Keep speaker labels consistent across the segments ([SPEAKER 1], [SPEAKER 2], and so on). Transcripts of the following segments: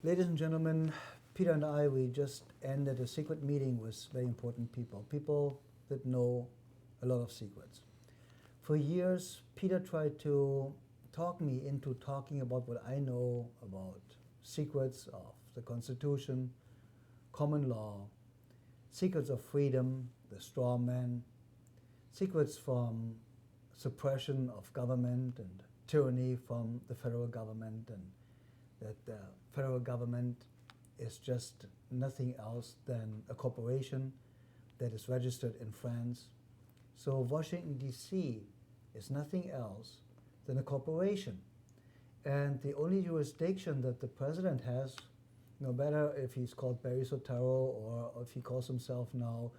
[SPEAKER 1] Ladies and gentlemen, Peter and I, we just ended a secret meeting with very important people that know a lot of secrets. For years, Peter tried to talk me into talking about what I know about secrets of the Constitution, common law, secrets of freedom, the straw man, secrets from suppression of government and tyranny from the federal government, and that the federal government is just nothing else than a corporation that is registered in France. So Washington, D.C. is nothing else than a corporation. And the only jurisdiction that the president has, no matter if he's called Barry Soetoro or if he calls himself now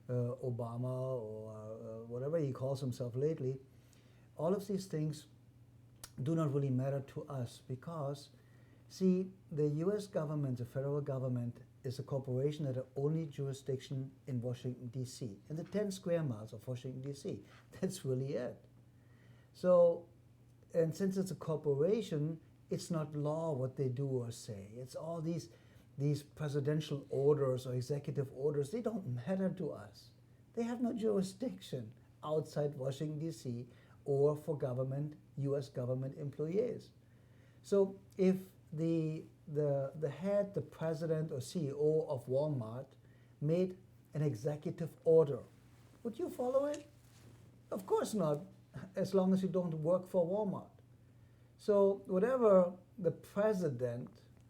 [SPEAKER 1] Obama or whatever he calls himself lately, all of these things do not really matter to us because, see, the U.S. government, the federal government, is a corporation that has only jurisdiction in Washington, D.C., in the 10 square miles of Washington, D.C. That's really it. So, and since it's a corporation, it's not law what they do or say. It's all these presidential orders or executive orders. They don't matter to us. They have no jurisdiction outside Washington, D.C. or for government, U.S. government employees. So if the head, the president or CEO of Walmart made an executive order, would you follow it? Of course not, as long as you don't work for Walmart. So whatever the president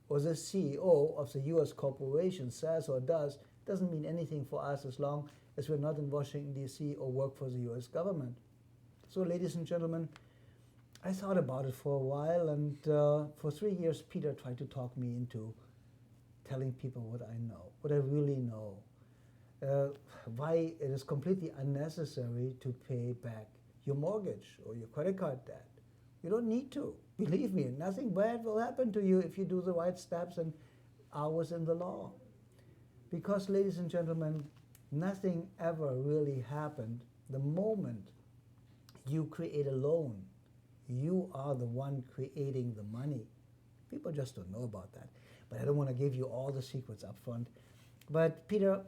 [SPEAKER 1] or the CEO of the U.S. corporation says or does doesn't mean anything for us as long as we're not in Washington, D.C. or work for the U.S. government. So ladies and gentlemen, I thought about it for a while, and for 3 years, Peter tried to talk me into telling people what I know, what I really know, why it is completely unnecessary to pay back your mortgage or your credit card debt. You don't need to. Believe me, nothing bad will happen to you if you do the right steps and are within the law. Because, ladies and gentlemen, nothing ever really happened the moment you create a loan. You are the one creating the money. People just don't know about that. But I don't want to give you all the secrets up front. But Peter,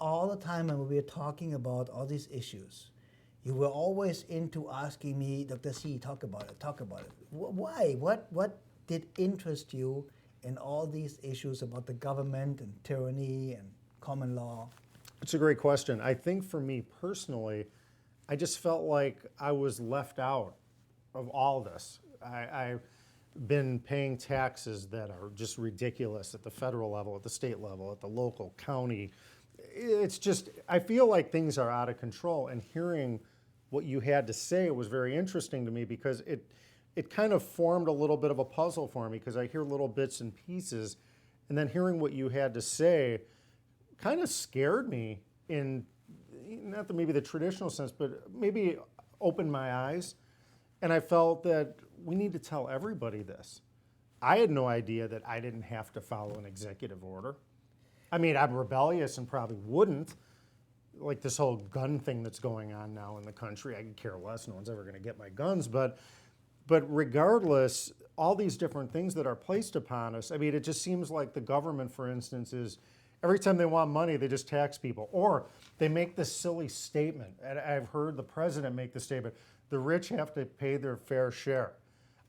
[SPEAKER 1] all the time when we were talking about all these issues, you were always into asking me, Dr. C, talk about it, talk about it. Why? What did interest you in all these issues about the government and tyranny and common law?
[SPEAKER 2] It's a great question. I think for me personally, I just felt like I was left out of all this. I've been paying taxes that are just ridiculous at the federal level, at the state level, at the local, county. It's just, I feel like things are out of control, and hearing what you had to say was very interesting to me because it kind of formed a little bit of a puzzle for me because I hear little bits and pieces, and then hearing what you had to say kind of scared me in, not maybe the traditional sense, but maybe opened my eyes. And I felt that we need to tell everybody this. I had no idea that I didn't have to follow an executive order. I mean, I'm rebellious and probably wouldn't. Like this whole gun thing that's going on now in the country, I could care less. No one's ever going to get my guns. But regardless, all these different things that are placed upon us, I mean, it just seems like the government, for instance, is every time they want money, they just tax people. Or they make this silly statement. And I've heard the president make the statement, the rich have to pay their fair share.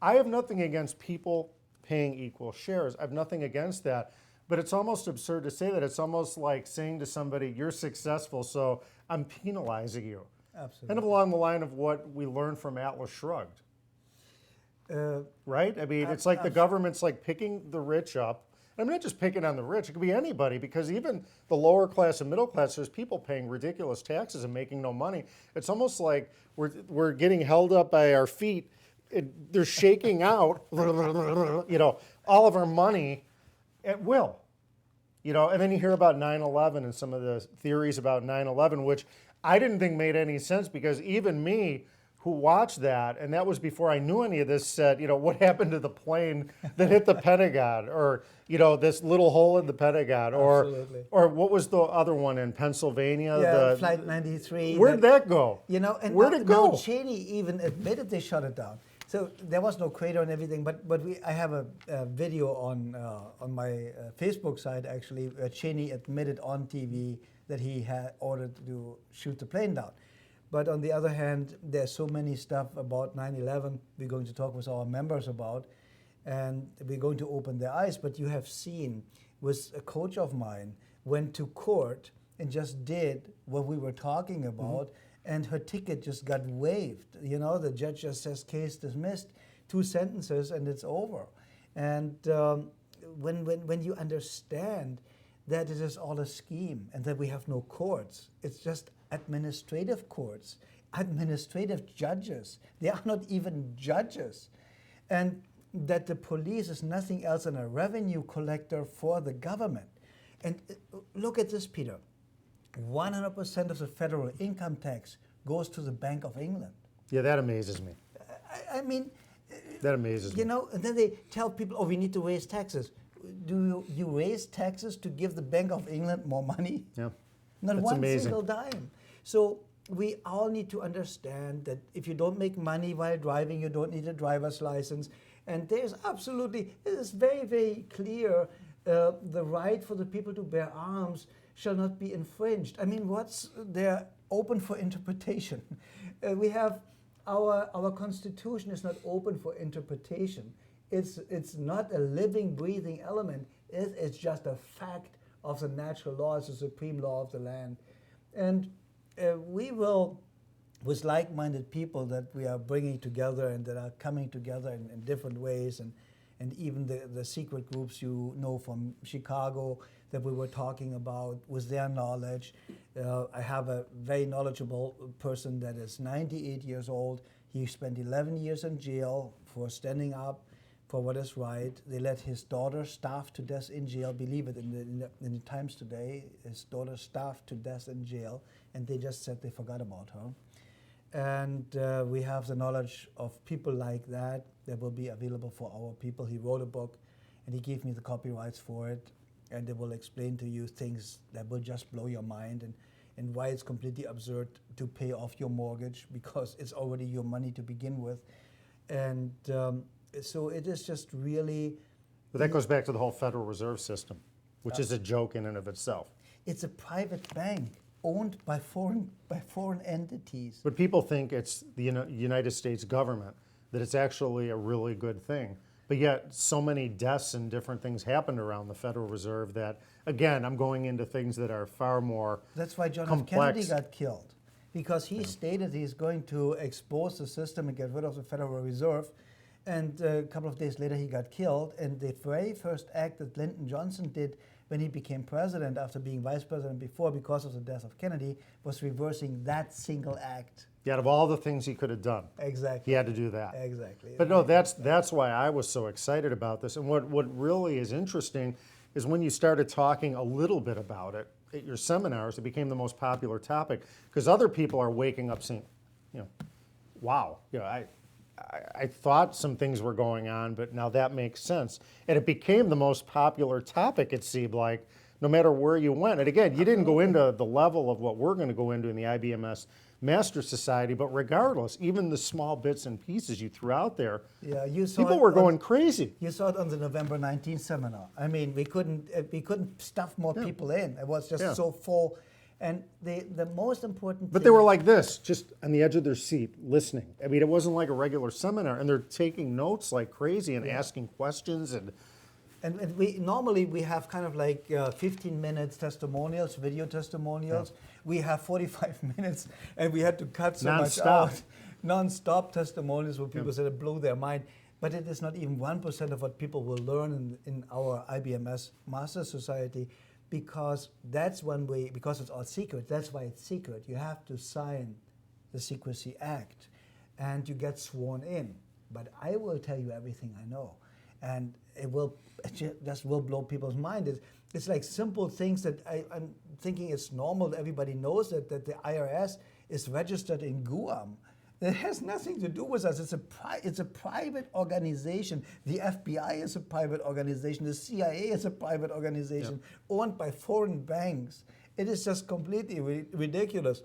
[SPEAKER 2] I have nothing against people paying equal shares. I have nothing against that. But it's almost absurd to say that. It's almost like saying to somebody, you're successful, so I'm penalizing you.
[SPEAKER 1] Absolutely.
[SPEAKER 2] Kind of along the line of what we learned from Atlas Shrugged. Right? I mean, it's like the government's like picking the rich up. I'm not just picking on the rich, it could be anybody, because even the lower class and middle class, there's people paying ridiculous taxes and making no money. It's almost like we're getting held up by our feet. They're shaking out, all of our money at will. And then you hear about 9/11 and some of the theories about 9/11, which I didn't think made any sense because even me, who watched that, and that was before I knew any of this, said, what happened to the plane that hit the Pentagon, or this little hole in the Pentagon, or what was the other one in Pennsylvania?
[SPEAKER 1] Yeah, Flight 93.
[SPEAKER 2] Where'd that go?
[SPEAKER 1] And
[SPEAKER 2] where'd it go?
[SPEAKER 1] Cheney even admitted they shut it down. So there was no crater and everything, but I have a video on my Facebook site actually where Cheney admitted on TV that he had ordered to shoot the plane down. But on the other hand, there's so many stuff about 9/11 we're going to talk with our members about, and we're going to open their eyes. But you have seen, with a coach of mine, went to court and just did what we were talking about, and her ticket just got waived. You know, the judge just says case dismissed, 2 sentences, and it's over. And when you understand that it is all a scheme and that we have no courts, it's just administrative courts, administrative judges. They are not even judges. And that the police is nothing else than a revenue collector for the government. And look at this, Peter. 100% of the federal income tax goes to the Bank of England.
[SPEAKER 2] Yeah, that amazes me.
[SPEAKER 1] I mean,
[SPEAKER 2] that amazes me.
[SPEAKER 1] You know, and then they tell people, oh, we need to raise taxes. Do you raise taxes to give the Bank of England more money?
[SPEAKER 2] Yeah.
[SPEAKER 1] Not
[SPEAKER 2] That's
[SPEAKER 1] one
[SPEAKER 2] amazing.
[SPEAKER 1] single dime. So we all need to understand that if you don't make money while driving, you don't need a driver's license. And there's absolutely, it is very, very clear, the right for the people to bear arms shall not be infringed. I mean, they're open for interpretation. We have our Constitution is not open for interpretation. It's not a living, breathing element. It's just a fact of the natural law. It's the supreme law of the land. And we will, with like-minded people that we are bringing together and that are coming together in different ways, and even the secret groups you know from Chicago that we were talking about, with their knowledge. I have a very knowledgeable person that is 98 years old. He spent 11 years in jail for standing up for what is right. They let his daughter starve to death in jail. Believe it, in the Times today, his daughter starved to death in jail, and they just said they forgot about her. And we have the knowledge of people like that will be available for our people. He wrote a book, and he gave me the copyrights for it, and they will explain to you things that will just blow your mind, and why it's completely absurd to pay off your mortgage because it's already your money to begin with. And so it is just really...
[SPEAKER 2] But that goes back to the whole Federal Reserve System, which is a joke in and of itself.
[SPEAKER 1] It's a private bank owned by foreign entities.
[SPEAKER 2] But people think it's the United States government, that it's actually a really good thing. But yet so many deaths and different things happened around the Federal Reserve that, again, I'm going into things that are far more
[SPEAKER 1] That's why John
[SPEAKER 2] complex.
[SPEAKER 1] F. Kennedy got killed, because he stated he's going to expose the system and get rid of the Federal Reserve. And a couple of days later, he got killed. And the very first act that Lyndon Johnson did when he became president, after being vice president before, because of the death of Kennedy, was reversing that single act.
[SPEAKER 2] Yeah, out of all the things he could have done,
[SPEAKER 1] Exactly.
[SPEAKER 2] he had to do that.
[SPEAKER 1] Exactly.
[SPEAKER 2] But no, that's why I was so excited about this. And what really is interesting is when you started talking a little bit about it at your seminars, it became the most popular topic, because other people are waking up saying, wow, I thought some things were going on, but now that makes sense. And it became the most popular topic, it seemed like, no matter where you went. And again, you didn't go into the level of what we're going to go into in the IBMS Masters Society, but regardless, even the small bits and pieces you threw out there,
[SPEAKER 1] you saw
[SPEAKER 2] people were going crazy.
[SPEAKER 1] You saw it on the November 19th seminar. I mean, we couldn't stuff more people in. It was just so full. And the most important
[SPEAKER 2] But
[SPEAKER 1] thing,
[SPEAKER 2] they were like this, just on the edge of their seat, listening. I mean, it wasn't like a regular seminar, and they're taking notes like crazy and asking questions.
[SPEAKER 1] And we normally have kind of like 15 minutes testimonials, video testimonials.
[SPEAKER 2] Yeah.
[SPEAKER 1] We have 45 minutes, and we had to cut so much
[SPEAKER 2] Non-stop.
[SPEAKER 1] out. Non-stop testimonials where people said it blew their mind. But it is not even 1% of what people will learn in our IBMS Masters Society, because that's one way, because it's all secret, that's why it's secret. You have to sign the Secrecy Act, and you get sworn in. But I will tell you everything I know. And it just will blow people's mind. It's like simple things that I'm thinking it's normal that everybody knows that the IRS is registered in Guam. It has nothing to do with us. It's a private organization. The FBI is a private organization. The CIA is a private organization owned by foreign banks. It is just completely ridiculous.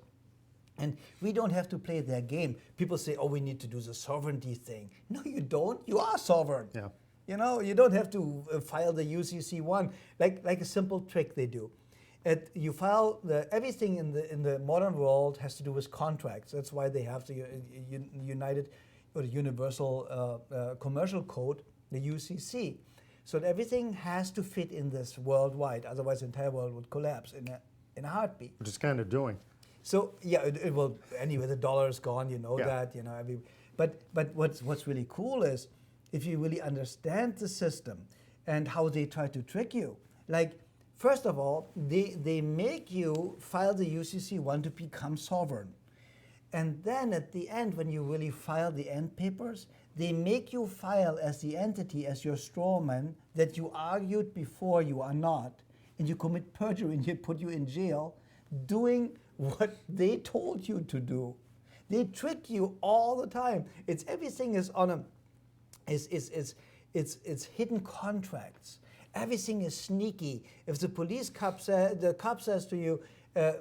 [SPEAKER 1] And we don't have to play their game. People say, oh, we need to do the sovereignty thing. No, you don't. You are sovereign.
[SPEAKER 2] Yeah.
[SPEAKER 1] You know, you don't have to file the UCC1 like a simple trick they do. You file everything in the modern world has to do with contracts. That's why they have the United or the Universal Commercial Code, the UCC. So that everything has to fit in this worldwide. Otherwise, the entire world would collapse in a heartbeat.
[SPEAKER 2] Which is kind of doing.
[SPEAKER 1] So yeah, it will anyway. The dollar is gone. You know that. You know. But what's really cool is if you really understand the system and how they try to trick you. Like first of all, they make you file the UCC1 to become sovereign, and then at the end, when you really file the end papers, they make you file as the entity, as your strawman that you argued before you are not, and you commit perjury and they put you in jail, doing what they told you to do. They trick you all the time. It's everything is on a, it's hidden contracts. Everything is sneaky. If the cop says to you,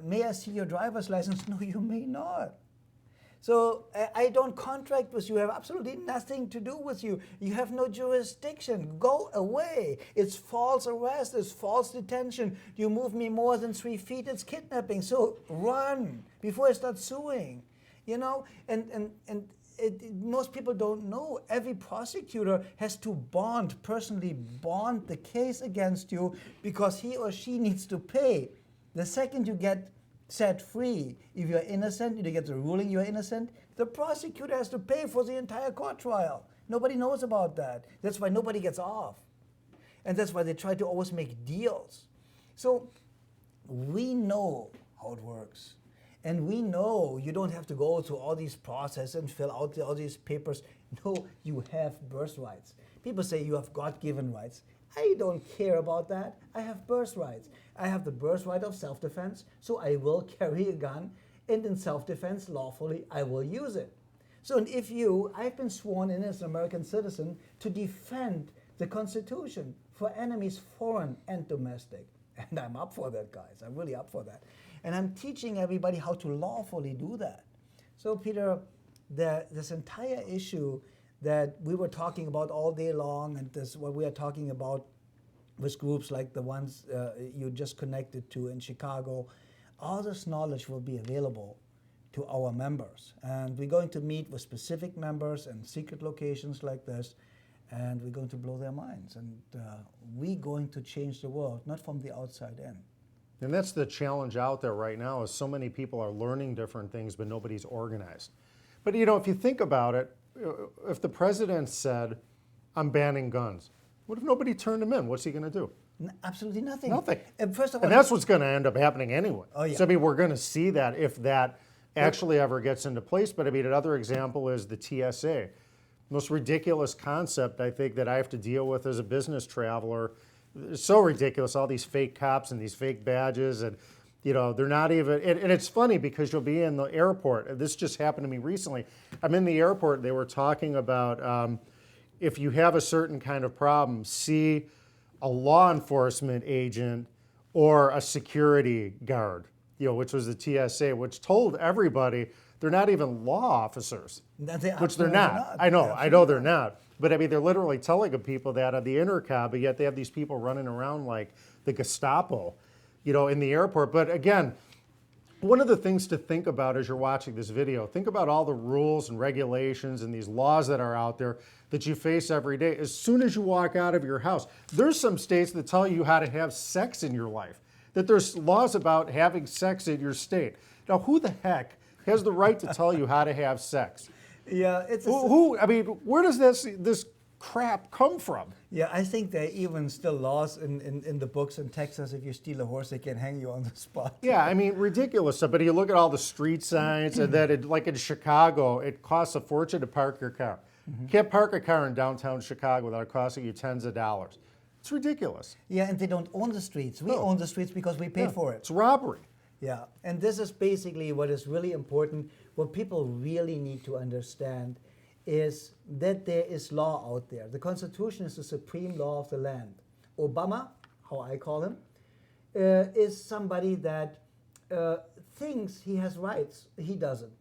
[SPEAKER 1] "May I see your driver's license?" No, you may not. So I don't contract with you. I have absolutely nothing to do with you. You have no jurisdiction. Go away. It's false arrest. It's false detention. You move me more than 3 feet. It's kidnapping. So run before I start suing. You know, and most people don't know. Every prosecutor has to personally bond the case against you because he or she needs to pay. The second you get set free, if you're innocent, you get the ruling you're innocent, the prosecutor has to pay for the entire court trial. Nobody knows about that. That's why nobody gets off. And that's why they try to always make deals. So we know how it works. And we know you don't have to go through all these processes and fill out all these papers. No, you have birthrights. People say you have God-given rights. I don't care about that. I have birthrights. I have the birthright of self-defense, so I will carry a gun, and in self-defense, lawfully, I will use it. So I've been sworn in as an American citizen to defend the Constitution for enemies foreign and domestic. And I'm up for that, guys. I'm really up for that. And I'm teaching everybody how to lawfully do that. So Peter, this entire issue that we were talking about all day long, and this what we are talking about with groups like the ones you just connected to in Chicago, all this knowledge will be available to our members. And we're going to meet with specific members in secret locations like this, and we're going to blow their minds. And we're going to change the world, not from the outside in.
[SPEAKER 2] And that's the challenge out there right now is so many people are learning different things, but nobody's organized. But you know, if you think about it, if the president said, "I'm banning guns," what if nobody turned him in? What's he going to do?
[SPEAKER 1] Absolutely nothing.
[SPEAKER 2] Nothing.
[SPEAKER 1] And first of all,
[SPEAKER 2] and that's what's going to end up happening anyway.
[SPEAKER 1] Oh, yeah.
[SPEAKER 2] So I mean, we're going to see that if that actually ever gets into place. But I mean, another example is the TSA. Most ridiculous concept I think that I have to deal with as a business traveler. It's so ridiculous, all these fake cops and these fake badges, and you know, they're not even, and it's funny because you'll be in the airport. This just happened to me recently. I'm in the airport, they were talking about if you have a certain kind of problem, see a law enforcement agent or a security guard, you know, which was the TSA, which told everybody they're not even law officers, which they're not. I know they're not. But I mean, they're literally telling people that on the intercom, but yet they have these people running around like the Gestapo, you know, in the airport. But again, one of the things to think about as you're watching this video, think about all the rules and regulations and these laws that are out there that you face every day. As soon as you walk out of your house, there's some states that tell you how to have sex in your life, that there's laws about having sex in your state. Now, who the heck has the right to tell you how to have sex?
[SPEAKER 1] Yeah, it's
[SPEAKER 2] I mean, where does this crap come from?
[SPEAKER 1] Yeah, I think there are even still laws in the books in Texas. If you steal a horse, they can hang you on the spot.
[SPEAKER 2] Yeah, I mean, ridiculous stuff. But you look at all the street signs, and then like in Chicago, it costs a fortune to park your car. You can't park a car in downtown Chicago without it costing you tens of dollars. It's ridiculous.
[SPEAKER 1] Yeah, and they don't own the streets. We own the streets because we paid for it.
[SPEAKER 2] It's robbery.
[SPEAKER 1] Yeah, and this is basically what is really important. What people really need to understand is that there is law out there. The Constitution is the supreme law of the land. Obama, how I call him, is somebody that thinks he has rights. He doesn't.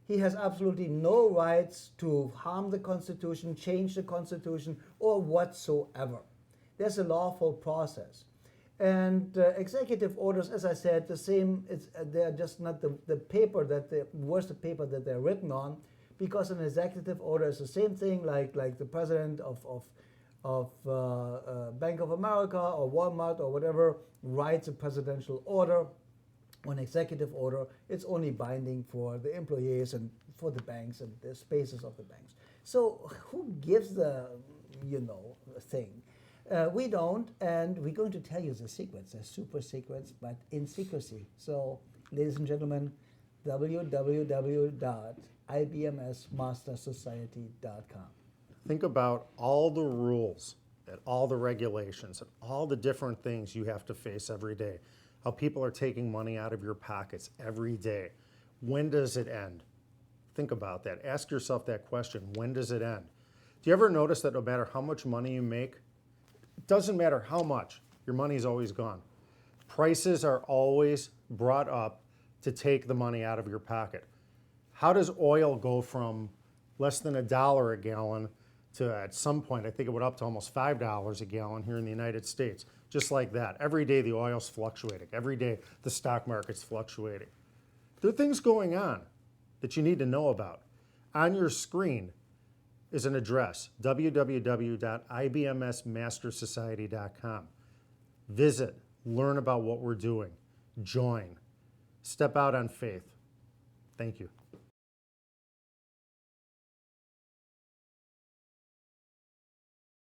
[SPEAKER 1] He has absolutely no rights to harm the Constitution, change the Constitution, or whatsoever. There's a lawful process. And executive orders, as I said, the same. They're just not the paper that was the paper that they're written on, because an executive order is the same thing like the president of Bank of America or Walmart or whatever writes a presidential order. An executive order, it's only binding for the employees and for the banks and the spaces of the banks. So who gives the thing? We don't, and we're going to tell you the secrets. They're super secrets, but in secrecy. So, ladies and gentlemen, www.IBMSmastersociety.com.
[SPEAKER 2] Think about all the rules and all the regulations and all the different things you have to face every day. How people are taking money out of your pockets every day. When does it end? Think about that. Ask yourself that question. When does it end? Do you ever notice that no matter how much money you make, it doesn't matter how much, your money's always gone. Prices are always brought up to take the money out of your pocket. How does oil go from less than $1 a gallon to, at some point, I think it went up to almost $5 a gallon here in the United States? Just like that. Every day the oil's fluctuating. Every day the stock market's fluctuating. There are things going on that you need to know about. On your screen is an address, www.IBMSmastersociety.com. Visit, learn about what we're doing, join, step out on faith. Thank you.